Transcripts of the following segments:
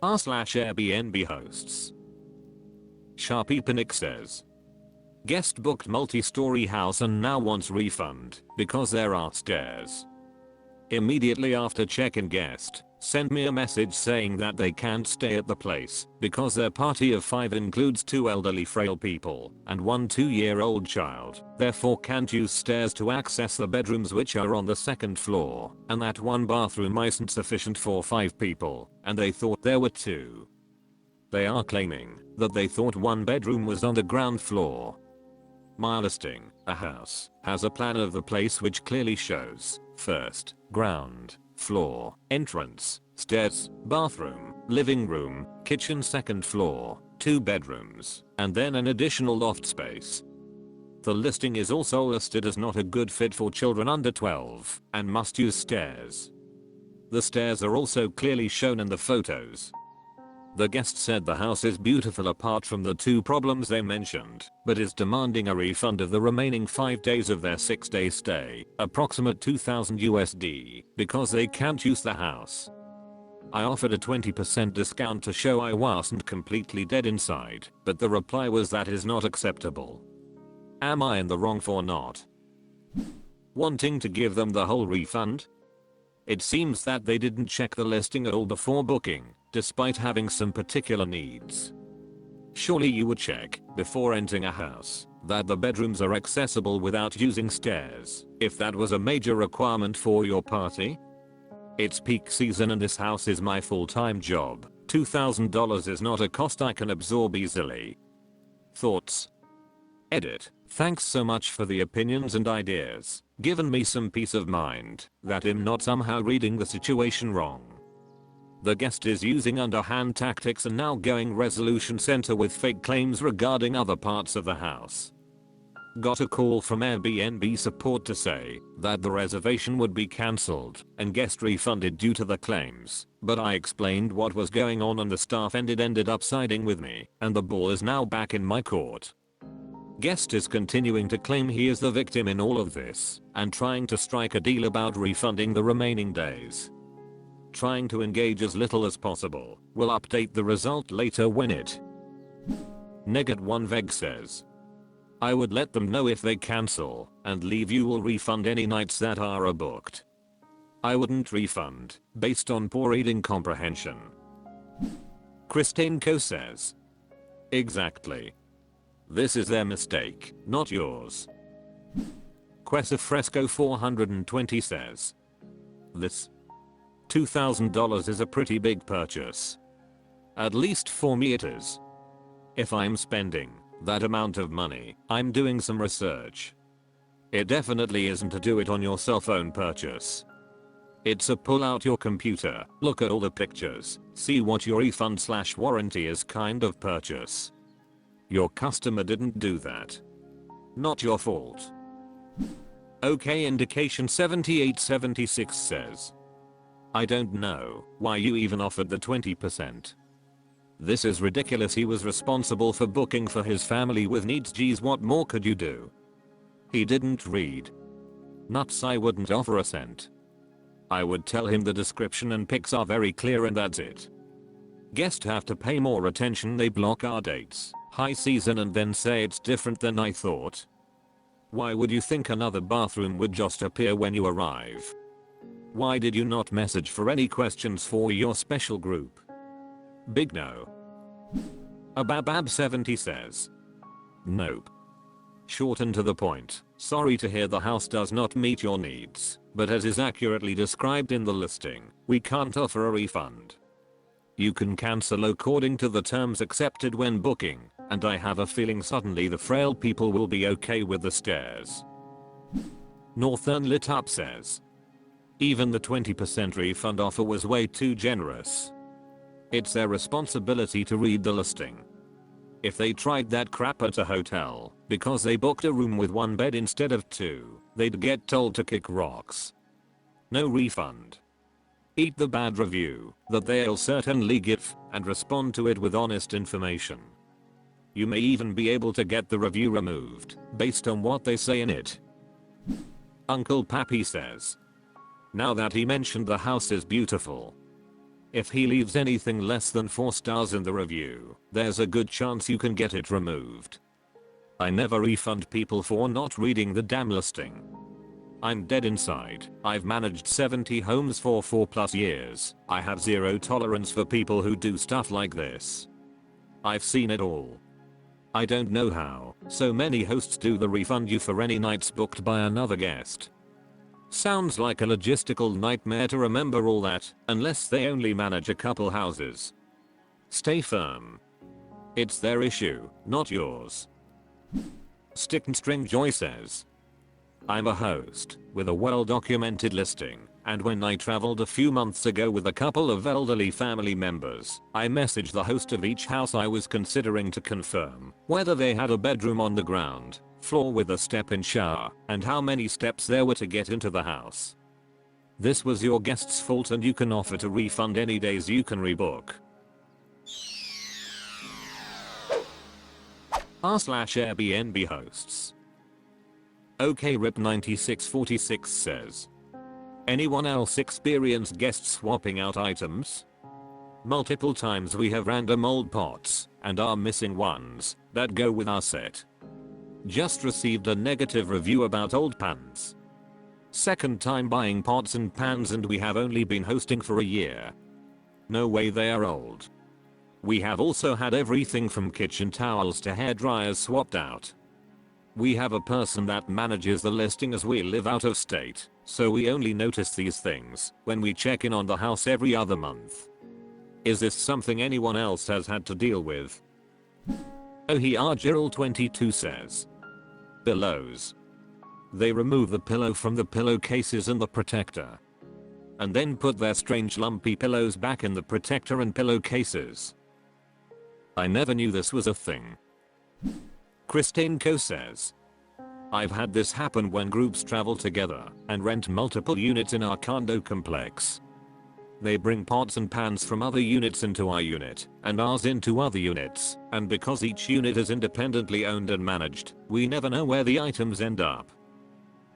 r/Airbnb hosts. Sharpie Panic says, guest booked multi-story house and now wants refund because there are stairs. Immediately after check-in, guest sent me a message saying that they can't stay at the place because their party of 5 includes 2 elderly frail people and 1 2-year-old child, therefore can't use stairs to access the bedrooms which are on the 2nd floor, and that 1 bathroom isn't sufficient for 5 people, and they thought there were 2. They are claiming that they thought 1 bedroom was on the ground floor. My listing, a house, has a plan of the place which clearly shows, first, ground floor, entrance, stairs, bathroom, living room, kitchen 2nd floor, 2 bedrooms, and then an additional loft space. The listing is also listed as not a good fit for children under 12 and must use stairs. The stairs are also clearly shown in the photos. The guest said the house is beautiful apart from the 2 problems they mentioned, but is demanding a refund of the remaining 5 days of their 6-day stay, approximate $2,000 because they can't use the house. I offered a 20% discount to show I wasn't completely dead inside, but the reply was that is not acceptable. Am I in the wrong for not wanting to give them the whole refund? It seems that they didn't check the listing at all before booking, despite having some particular needs. Surely you would check, before entering a house, that the bedrooms are accessible without using stairs, if that was a major requirement for your party? It's peak season and this house is my full-time job. $2,000 is not a cost I can absorb easily. Thoughts? Edit. Thanks so much for the opinions and ideas. Given me some peace of mind that I'm not somehow reading the situation wrong. The guest is using underhand tactics and now going resolution center with fake claims regarding other parts of the house. Got a call from Airbnb support to say that the reservation would be cancelled and guest refunded due to the claims, but I explained what was going on and the staff ended up siding with me, and the ball is now back in my court. Guest is continuing to claim he is the victim in all of this and trying to strike a deal about refunding the remaining days. Trying to engage as little as possible. Will update the result later when it. Negat1veg says, I would let them know if they cancel and leave. You will refund any nights that are booked. I wouldn't refund based on poor reading comprehension. Christine Co says, exactly. This is their mistake, not yours. Quesafresco 420 says, this $2,000 is a pretty big purchase. At least for me it is. If I'm spending that amount of money, I'm doing some research. It definitely isn't a do it on your cell phone purchase. It's a pull out your computer, look at all the pictures, see what your refund/warranty is kind of purchase. Your customer didn't do that. Not your fault. OK Indication 7876 says, I don't know why you even offered the 20%. This is ridiculous. He was responsible for booking for his family with needs. Geez, what more could you do? He didn't read. Nuts. I wouldn't offer a cent. I would tell him the description and pics are very clear and that's it. Guests have to pay more attention. They block our dates, high season, and then say it's different than I thought. Why would you think another bathroom would just appear when you arrive? Why did you not message for any questions for your special group? Big no. Ababab70 says, nope. Short and to the point. Sorry to hear the house does not meet your needs, but as is accurately described in the listing, we can't offer a refund. You can cancel according to the terms accepted when booking, and I have a feeling suddenly the frail people will be okay with the stairs. Northern Lit Up says, even the 20% refund offer was way too generous. It's their responsibility to read the listing. If they tried that crap at a hotel, because they booked a room with 1 bed instead of 2, they'd get told to kick rocks. No refund. Eat the bad review that they'll certainly give and respond to it with honest information. You may even be able to get the review removed based on what they say in it. Uncle Pappy says, now that he mentioned the house is beautiful, If he leaves anything less than 4 stars in the review, there's a good chance you can get it removed. I never refund people for not reading the damn listing. I'm dead inside. I've managed 70 homes for 4+ years. I have zero tolerance for people who do stuff like this. I've seen it all. I don't know how so many hosts do the refund you for any nights booked by another guest. Sounds like a logistical nightmare to remember all that, unless they only manage a couple houses. Stay firm. It's their issue, not yours. Stick and String Joy says, I'm a host with a well-documented listing, and when I traveled a few months ago with a couple of elderly family members, I messaged the host of each house I was considering to confirm whether they had a bedroom on the ground floor with a step-in shower, and how many steps there were to get into the house. This was your guest's fault and you can offer to refund any days you can rebook. r/Airbnb hosts. OK Rip 9646 says, anyone else experience guests swapping out items? Multiple times we have random old pots and are missing ones that go with our set. Just received a negative review about old pans. Second time buying pots and pans and we have only been hosting for a year. No way they are old. We have also had everything from kitchen towels to hair dryers swapped out. We have a person that manages the listing as we live out of state, so we only notice these things when we check in on the house every other month. Is this something anyone else has had to deal with? Gerald22 says, pillows. They remove the pillow from the pillowcases and the protector, and then put their strange lumpy pillows back in the protector and pillowcases. I never knew this was a thing. Christine Co says, I've had this happen when groups travel together and rent multiple units in our condo complex. They bring pots and pans from other units into our unit and ours into other units, and because each unit is independently owned and managed, we never know where the items end up.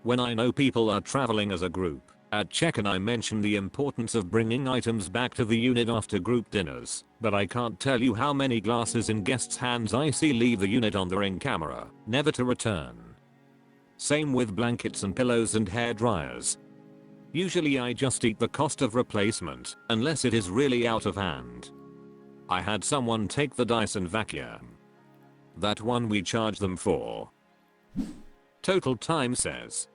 When I know people are traveling as a group, at check-in I mention the importance of bringing items back to the unit after group dinners, but I can't tell you how many glasses in guests' hands I see leave the unit on the ring camera, never to return. Same with blankets and pillows and hair dryers. Usually I just eat the cost of replacement, unless it is really out of hand. I had someone take the Dyson vacuum. That one we charge them for. Total Time says,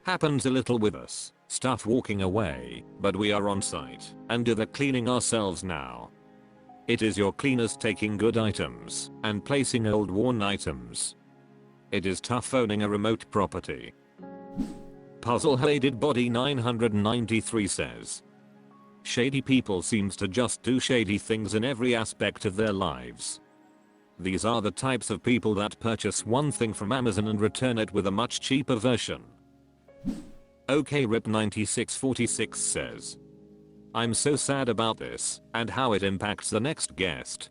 happens a little with us, stuff walking away, but we are on site and do the cleaning ourselves now. It is your cleaners taking good items and placing old worn items. It is tough owning a remote property. Puzzle-Headed Body 993 says, shady people seems to just do shady things in every aspect of their lives. These are the types of people that purchase one thing from Amazon and return it with a much cheaper version. OK Rip 9646 says, I'm so sad about this and how it impacts the next guest.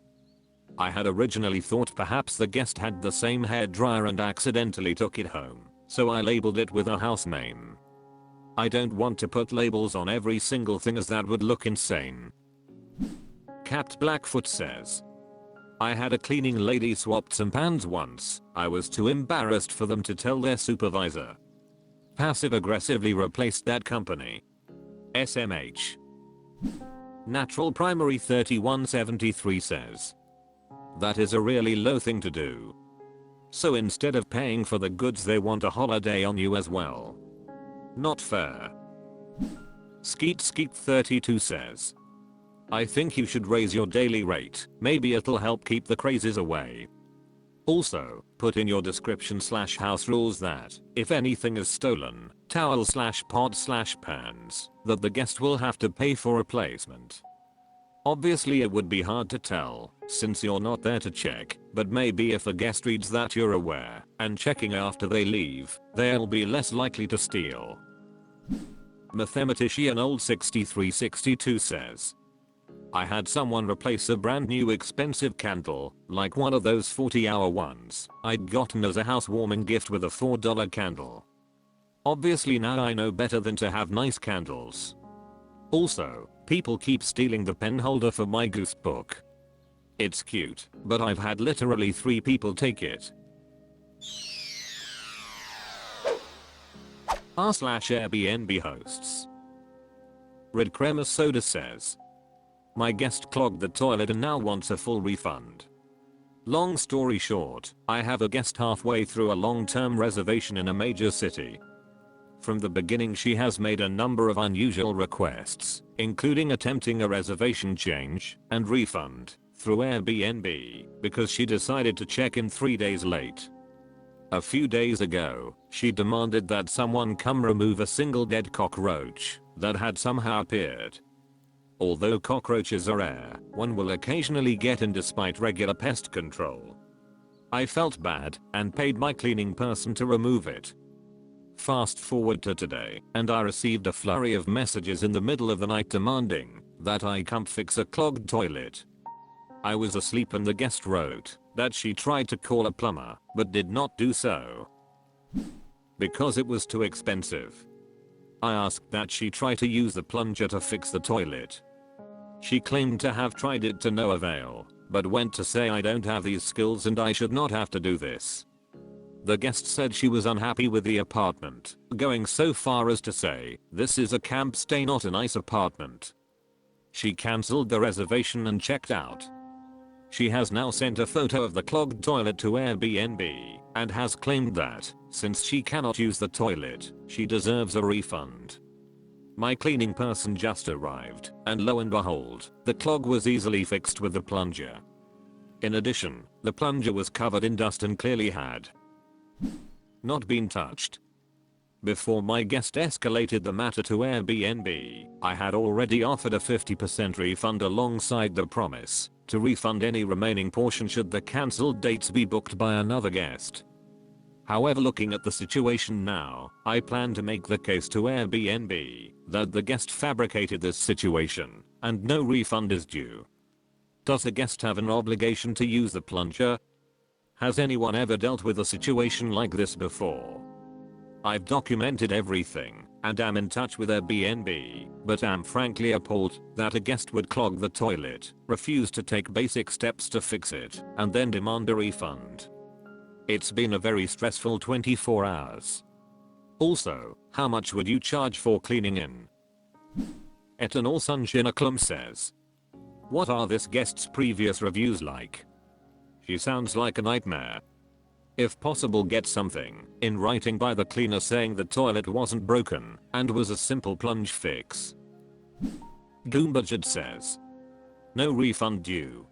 I had originally thought perhaps the guest had the same hair dryer and accidentally took it home, so I labeled it with a house name. I don't want to put labels on every single thing as that would look insane. Capped Blackfoot says, I had a cleaning lady swapped some pans once. I was too embarrassed for them to tell their supervisor. Passive aggressively replaced that company. SMH. Natural Primary 3173 says, that is a really low thing to do. So instead of paying for the goods they want a holiday on you as well. Not fair. Skeet 32 says, I think you should raise your daily rate, maybe it'll help keep the crazes away. Also, put in your description/house rules that, if anything is stolen, towel/pot/pans, that the guest will have to pay for replacement. Obviously it would be hard to tell, since you're not there to check, but maybe if the guest reads that you're aware, and checking after they leave, they'll be less likely to steal. Mathematician Old 6362 says, I had someone replace a brand new expensive candle, like one of those 40-hour ones I'd gotten as a housewarming gift with a $4 candle. Obviously now I know better than to have nice candles. Also, people keep stealing the pen holder for my goose book. It's cute, but I've had literally 3 people take it. r/Airbnb hosts. Red Crema Soda says, my guest clogged the toilet and now wants a full refund. Long story short, I have a guest halfway through a long-term reservation in a major city. From the beginning she has made a number of unusual requests, including attempting a reservation change and refund through Airbnb because she decided to check in 3 days late. A few days ago, she demanded that someone come remove a single dead cockroach that had somehow appeared. Although cockroaches are rare, one will occasionally get in despite regular pest control. I felt bad and paid my cleaning person to remove it. Fast forward to today, and I received a flurry of messages in the middle of the night demanding that I come fix a clogged toilet. I was asleep and the guest wrote that she tried to call a plumber but did not do so because it was too expensive. I asked that she try to use the plunger to fix the toilet. She claimed to have tried it to no avail, but went to say I don't have these skills and I should not have to do this. The guest said she was unhappy with the apartment, going so far as to say, this is a camp stay, not a nice apartment. She cancelled the reservation and checked out. She has now sent a photo of the clogged toilet to Airbnb and has claimed that, since she cannot use the toilet, she deserves a refund. My cleaning person just arrived, and lo and behold, the clog was easily fixed with the plunger. In addition, the plunger was covered in dust and clearly had not been touched. Before my guest escalated the matter to Airbnb, I had already offered a 50% refund alongside the promise to refund any remaining portion should the cancelled dates be booked by another guest. However, looking at the situation now, I plan to make the case to Airbnb that the guest fabricated this situation and no refund is due. Does the guest have an obligation to use the plunger? Has anyone ever dealt with a situation like this before? I've documented everything and am in touch with Airbnb, but am frankly appalled that a guest would clog the toilet, refuse to take basic steps to fix it, and then demand a refund. It's been a very stressful 24 hours. Also, how much would you charge for cleaning in? Eternal Sunshine says, what are this guest's previous reviews like? She sounds like a nightmare. If possible, get something in writing by the cleaner saying the toilet wasn't broken and was a simple plunge fix. Goombajad says, no refund due.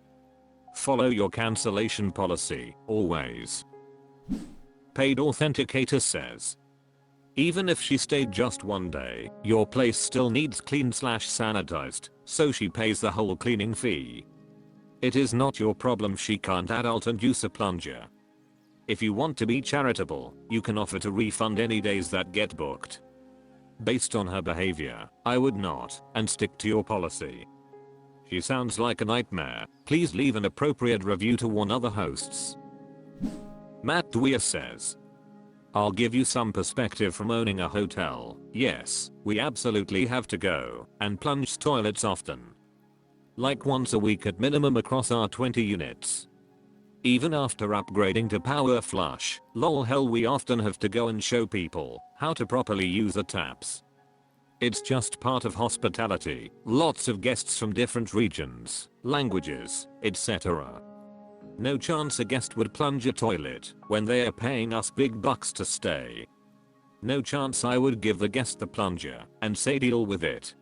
Follow your cancellation policy, always. Paid Authenticator says, even if she stayed just 1 day, your place still needs cleaned/sanitized, so she pays the whole cleaning fee. It is not your problem she can't adult and use a plunger. If you want to be charitable, you can offer to refund any days that get booked. Based on her behavior, I would not, and stick to your policy. She sounds like a nightmare. Please leave an appropriate review to warn other hosts. Matt Dwyer says, I'll give you some perspective from owning a hotel. Yes, we absolutely have to go and plunge toilets often. Like once a week at minimum across our 20 units. Even after upgrading to power flush, lol hell, we often have to go and show people how to properly use the taps. It's just part of hospitality. Lots of guests from different regions, languages, etc. No chance a guest would plunge a toilet when they are paying us big bucks to stay. No chance I would give the guest the plunger and say deal with it.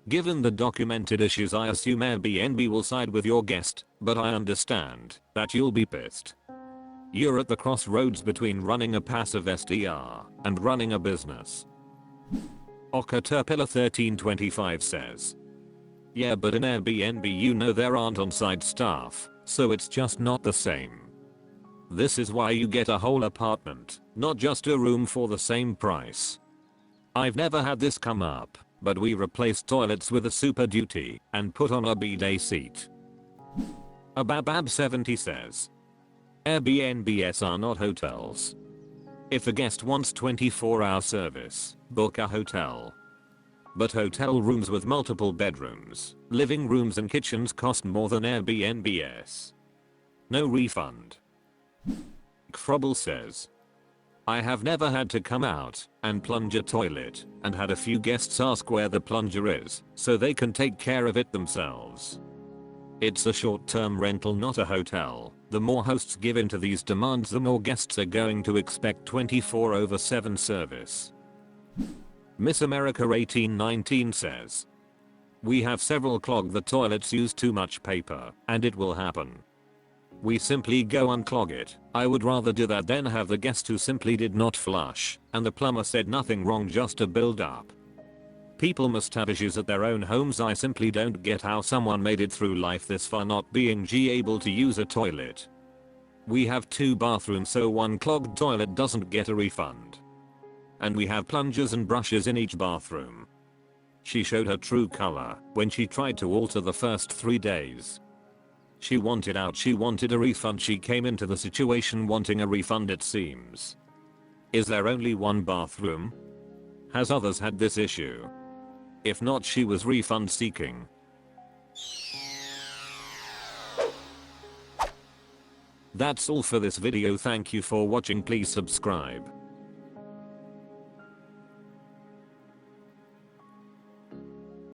Given the documented issues, I assume Airbnb will side with your guest, but I understand that you'll be pissed. You're at the crossroads between running a passive SDR and running a business. Okaterpillar1325 says, yeah, but in Airbnb you know there aren't on-site staff, so it's just not the same. This is why you get a whole apartment, not just a room for the same price. I've never had this come up, but we replaced toilets with a Super Duty and put on a bidet seat. Ababab70 says, Airbnbs are not hotels. If a guest wants 24-hour service, book a hotel. But hotel rooms with multiple bedrooms, living rooms and kitchens cost more than Airbnbs. No refund. Frobble says, I have never had to come out and plunge a toilet and had a few guests ask where the plunger is so they can take care of it themselves. It's a short-term rental, not a hotel. The more hosts give in to these demands, the more guests are going to expect 24/7 service. Miss America 1819 says, we have several clogged the toilets, use too much paper, and it will happen. We simply go unclog it. I would rather do that than have the guest who simply did not flush, and the plumber said nothing wrong, just a build up. People must have issues at their own homes. I simply don't get how someone made it through life this far not being able to use a toilet. We have 2 bathrooms, so one clogged toilet doesn't get a refund. And we have plungers and brushes in each bathroom. She showed her true color when she tried to alter the first 3 days. She wanted out, she wanted a refund, she came into the situation wanting a refund it seems. Is there only one bathroom? Has others had this issue? If not, she was refund seeking. That's all for this video, thank you for watching, please subscribe.